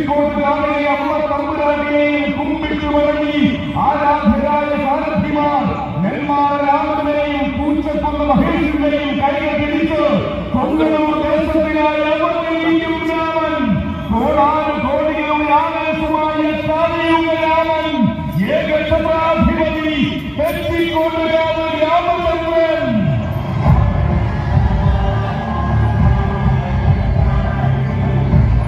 കുരിശിക്കോട്ടുകാരനെ അമ്മ തമ്പുരാനെയും കുമ്പിട്ടു വഴങ്ങി ആരാധ്യരായ സാരഥിമാർ നെന്മാറ രാമനെയും പൂച്ചക്കൊന്ന മഹേഷിനെയും കൈകൾ പിടിച്ച് കൊങ്കണൂർ